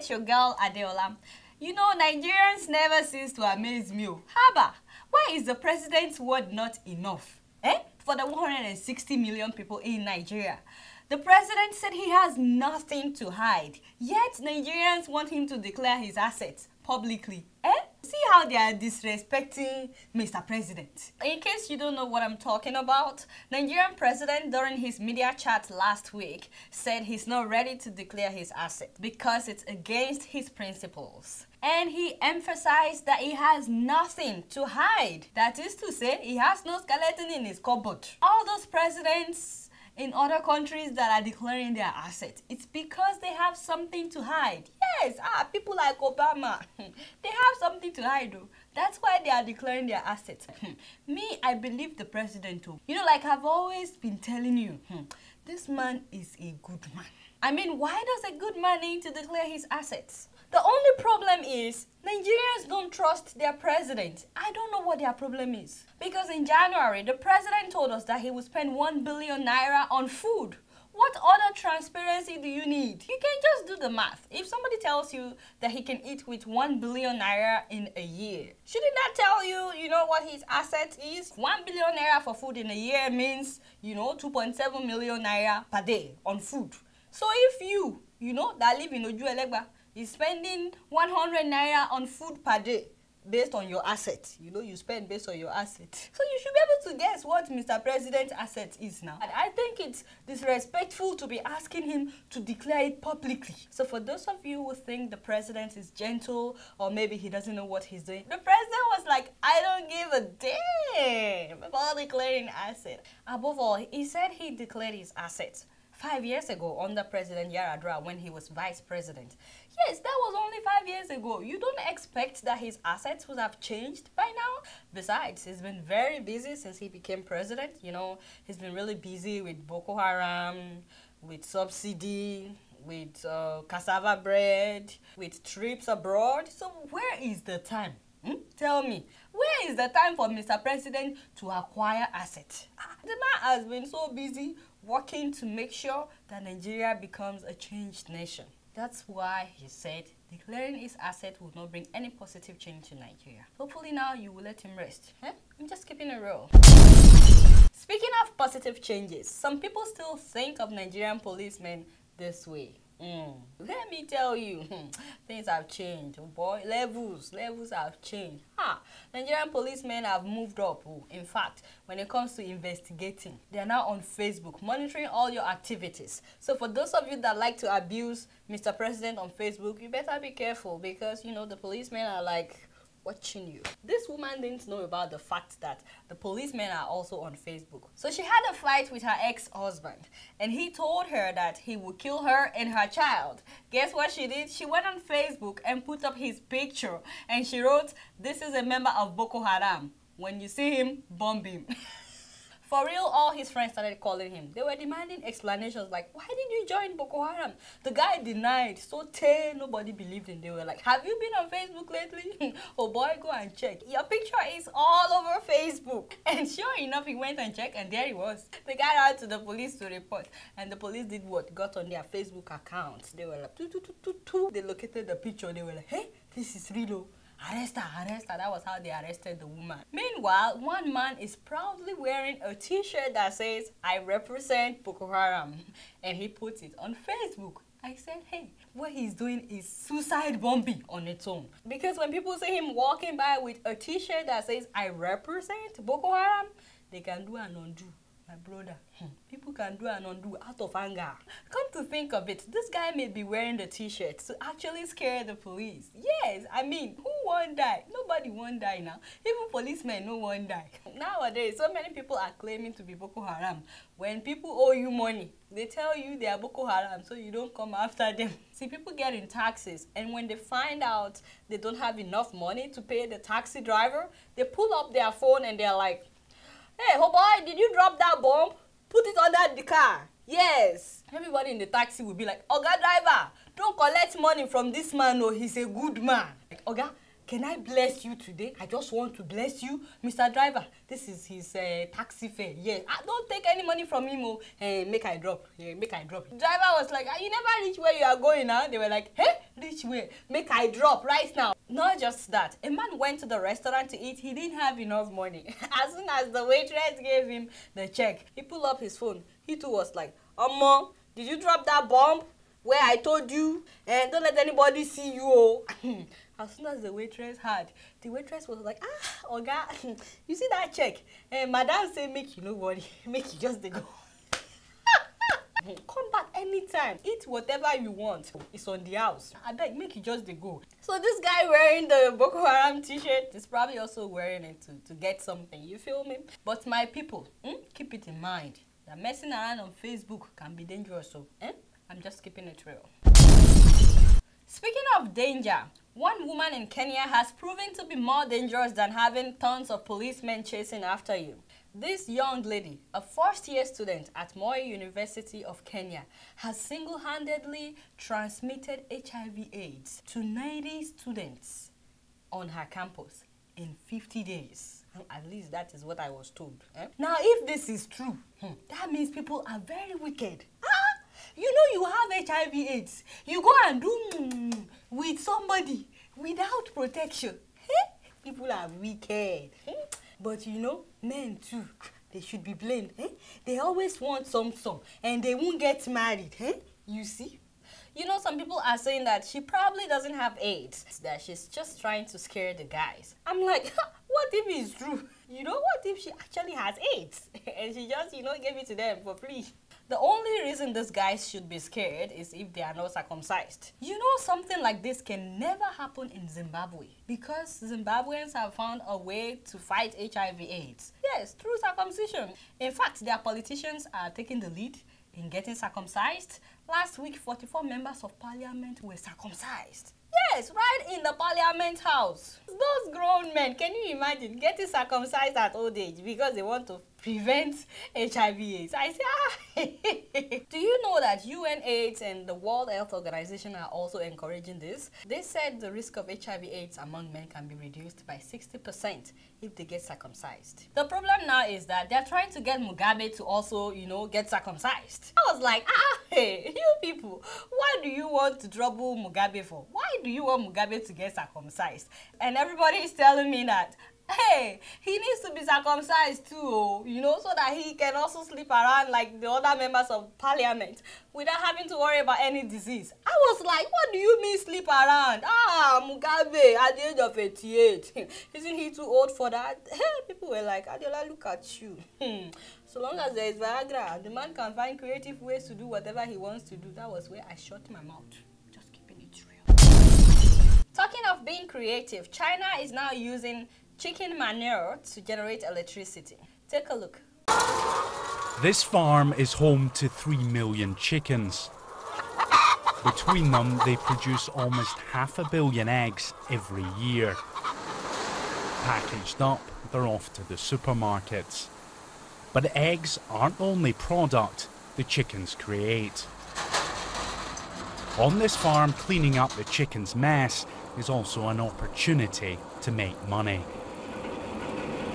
it's your girl Adeola. You know, Nigerians never cease to amaze me. Haba, why is the president's word not enough? For the 160 million people in Nigeria. The president said he has nothing to hide, yet Nigerians want him to declare his assets publicly. See how they are disrespecting Mr. President. In case you don't know what I'm talking about, Nigerian president during his media chat last week said he's not ready to declare his assets because it's against his principles. And he emphasized that he has nothing to hide. That is to say, he has no skeleton in his cupboard. All those presidents in other countries that are declaring their assets, it's because they have something to hide. Yes, people like Obama, they have something to hide though. That's why they are declaring their assets. Me, I believe the president too. You know, like I've always been telling you, this man is a good man. I mean, why does a good man need to declare his assets? The only problem is Nigerians don't trust their president. I don't know what their problem is. Because in January, the president told us that he would spend 1 billion naira on food. What other transparency do you need? You can just do the math. If somebody tells you that he can eat with 1 billion naira in a year, shouldn't that tell you, you know, what his asset is? 1 billion naira for food in a year means, you know, 2.7 million naira per day on food. So if you know, that live in Ojuelegba, is spending 100 naira on food per day based on your asset. You know, you spend based on your asset. So you should be able to guess what Mr. President's asset is now. And I think it's disrespectful to be asking him to declare it publicly. So for those of you who think the president is gentle or maybe he doesn't know what he's doing, the president was like, I don't give a damn about declaring asset. Above all, he said he declared his assets 5 years ago under President Yaradua when he was vice president. Yes, that was only 5 years ago. You don't expect that his assets would have changed by now? Besides, he's been very busy since he became president. You know, he's been really busy with Boko Haram, with subsidy, with cassava bread, with trips abroad. So where is the time? Tell me, where is the time for Mr. President to acquire assets? The man has been so busy working to make sure that Nigeria becomes a changed nation. That's why he said declaring his asset would not bring any positive change to Nigeria. Hopefully now you will let him rest. I'm just keeping it real. Speaking of positive changes, some people still think of Nigerian policemen this way. Let me tell you, things have changed. Oh boy, levels have changed. Nigerian policemen have moved up. In fact, when it comes to investigating, they are now on Facebook, monitoring all your activities. So for those of you that like to abuse Mr. President on Facebook, you better be careful because, you know, the policemen are like watching you. This woman didn't know about the fact that the policemen are also on Facebook. So she had a fight with her ex-husband and he told her that he would kill her and her child. Guess what she did? She went on Facebook and put up his picture and she wrote, "This is a member of Boko Haram. When you see him, bomb him." For real, all his friends started calling him. They were demanding explanations like, why did you join Boko Haram? The guy denied. So nobody believed him. They were like, have you been on Facebook lately? Oh boy, go and check. Your picture is all over Facebook. And sure enough, he went and checked and there he was. They got out to the police to report. And the police did what? Got on their Facebook accounts. They were like, They located the picture. They were like, hey, this is real. Arrest her, arrest her. That was how they arrested the woman. Meanwhile, one man is proudly wearing a t-shirt that says, I represent Boko Haram. And he puts it on Facebook. I said, hey, what he's doing is suicide bombing on its own. Because when people see him walking by with a t-shirt that says, I represent Boko Haram, they can do and undo. My brother, people can do and undo out of anger. Come to think of it, this guy may be wearing the t-shirt to actually scare the police. Yes, I mean, who won't die? Nobody won't die now. Even policemen, no one die. Nowadays, so many people are claiming to be Boko Haram. When people owe you money, they tell you they are Boko Haram, so you don't come after them. See, people get in taxis, and when they find out they don't have enough money to pay the taxi driver, they pull up their phone and they're like, hey, oh boy, did you drop that bomb? Put it under the car. Yes. Everybody in the taxi will be like, Oga driver, don't collect money from this man, no, he's a good man. Like, Oga, can I bless you today? I just want to bless you. Mr. Driver, this is his taxi fare. Yeah, don't take any money from him. Oh. Hey, make I drop. Yeah, make I drop. The driver was like, you never reach where you are going now. They were like, hey, which way make I drop right now. Not just that, a man went to the restaurant to eat. He didn't have enough money. As soon as the waitress gave him the check, he pulled up his phone. He too was like, Omo, did you drop that bomb where I told you? And don't let anybody see you. Oh. As soon as the waitress heard, the waitress was like, Oga, you see that check? And madam say, make you no worry, make you just go. Come back anytime. Eat whatever you want. It's on the house. I beg, make you just go. So this guy wearing the Boko Haram t-shirt is probably also wearing it to get something. You feel me? But my people, keep it in mind that messing around on Facebook can be dangerous. So, I'm just keeping it real. Speaking of danger, one woman in Kenya has proven to be more dangerous than having tons of policemen chasing after you. This young lady, a first-year student at Moi University of Kenya, has single-handedly transmitted HIV/AIDS to 90 students on her campus in 50 days. At least that is what I was told. Now, if this is true, that means people are very wicked. You know you have HIV/AIDS. You go and do with somebody without protection. People are wicked. But you know, men too, they should be blamed. They always want some and they won't get married. You see? You know, some people are saying that she probably doesn't have AIDS, that she's just trying to scare the guys. I'm like, what if it's true? You know, what if she actually has AIDS and she just, gave it to them for free? The only reason these guys should be scared is if they are not circumcised. You know, something like this can never happen in Zimbabwe because Zimbabweans have found a way to fight HIV/AIDS. Yes, through circumcision. In fact, their politicians are taking the lead in getting circumcised. Last week, 44 members of parliament were circumcised. Yes, right in the parliament house. Those grown men, can you imagine getting circumcised at old age because they want to prevent HIV/AIDS? I say, Do you know that UNAIDS and the World Health Organization are also encouraging this? They said the risk of HIV/AIDS among men can be reduced by 60% if they get circumcised. The problem now is that they're trying to get Mugabe to also, get circumcised. I was like, hey, you people, why do you want to trouble Mugabe for? Why do you want Mugabe to get circumcised? And everybody is telling me that, hey, he needs to be circumcised too, so that he can also sleep around like the other members of parliament without having to worry about any disease. I was like, what do you mean sleep around? Mugabe at the age of 88. Isn't he too old for that? People were like, Adiola, look at you. So long as there is Viagra, the man can find creative ways to do whatever he wants to do. That was where I shut my mouth. Just keeping it real. Talking of being creative, China is now using chicken manure to generate electricity. Take a look. This farm is home to 3 million chickens. Between them, they produce almost 500 million eggs every year. Packaged up, they're off to the supermarkets. But eggs aren't the only product the chickens create. On this farm, cleaning up the chickens' mess is also an opportunity to make money.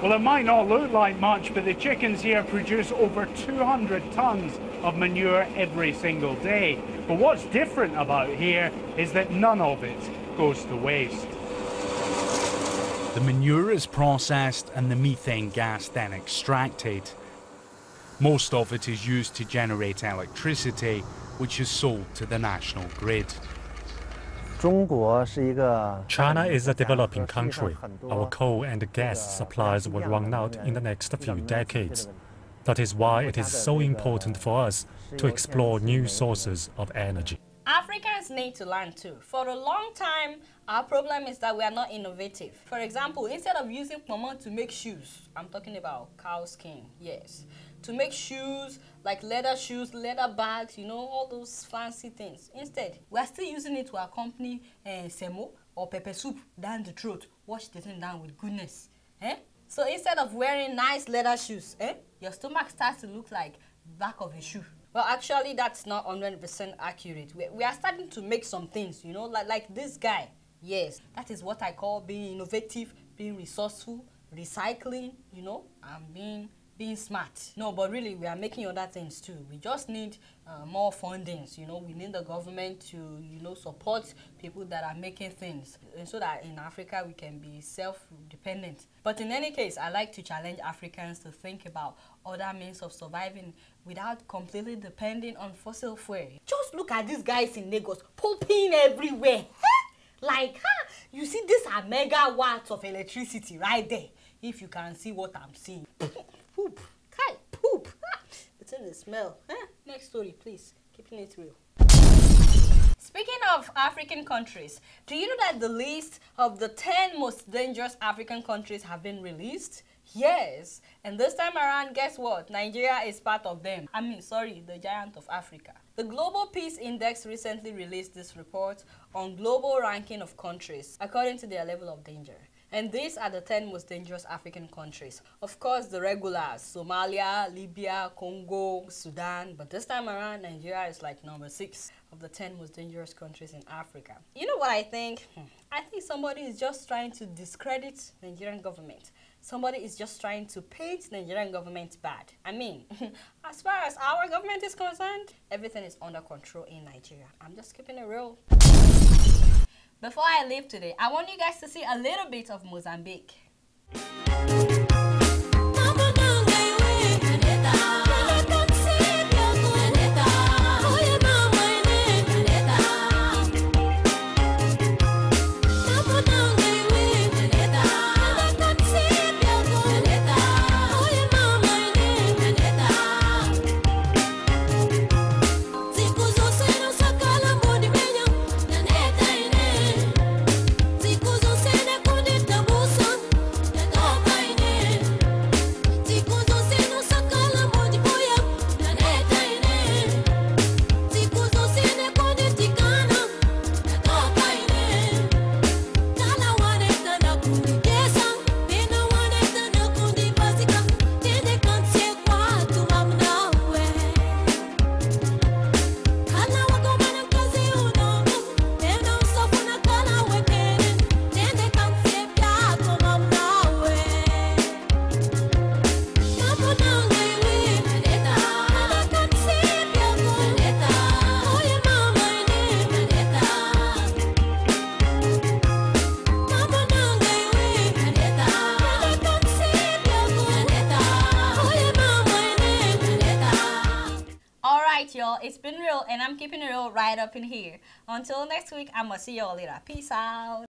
Well, it might not look like much, but the chickens here produce over 200 tons of manure every single day. But what's different about here is that none of it goes to waste. The manure is processed and the methane gas then extracted. Most of it is used to generate electricity, which is sold to the national grid. China is a developing country. Our coal and gas supplies will run out in the next few decades. That is why it is so important for us to explore new sources of energy. Africans need to learn too. For a long time, our problem is that we are not innovative. For example, instead of using pomo to make shoes, I'm talking about cow skin, yes, to make shoes, like leather shoes, leather bags, all those fancy things. Instead, we are still using it to accompany semo or pepper soup down the throat. Wash the thing down with goodness. So instead of wearing nice leather shoes, your stomach starts to look like back of a shoe. Well, actually, that's not 100% accurate. We are starting to make some things, like this guy. Yes, that is what I call being innovative, being resourceful, recycling, and being being smart. No, but really, we are making other things too. We just need more fundings. You know, we need the government to, you know, support people that are making things, and so that in Africa we can be self-dependent. But in any case, I like to challenge Africans to think about other means of surviving without completely depending on fossil fuel. Just look at these guys in Lagos pooping everywhere. Like, you see, these are megawatts of electricity right there. If you can see what I'm seeing. Poop. Kai, poop. It's in the smell. Next story, please. Keeping it real. Speaking of African countries, do you know that the list of the 10 most dangerous African countries have been released? Yes, and this time around, guess what? Nigeria is part of them. I mean, sorry, the giant of Africa. The Global Peace Index recently released this report on global ranking of countries according to their level of danger. And these are the 10 most dangerous African countries. Of course, the regulars: Somalia, Libya, Congo, Sudan. But this time around, Nigeria is like number 6 of the 10 most dangerous countries in Africa. You know what I think? I think somebody is just trying to discredit the Nigerian government. Somebody is just trying to paint the Nigerian government bad. I mean, as far as our government is concerned, everything is under control in Nigeria. I'm just keeping it real. Before I leave today, I want you guys to see a little bit of Mozambique. Y'all, it's been real, and I'm keeping it real right up in here. Until next week, I'ma see y'all later. Peace out.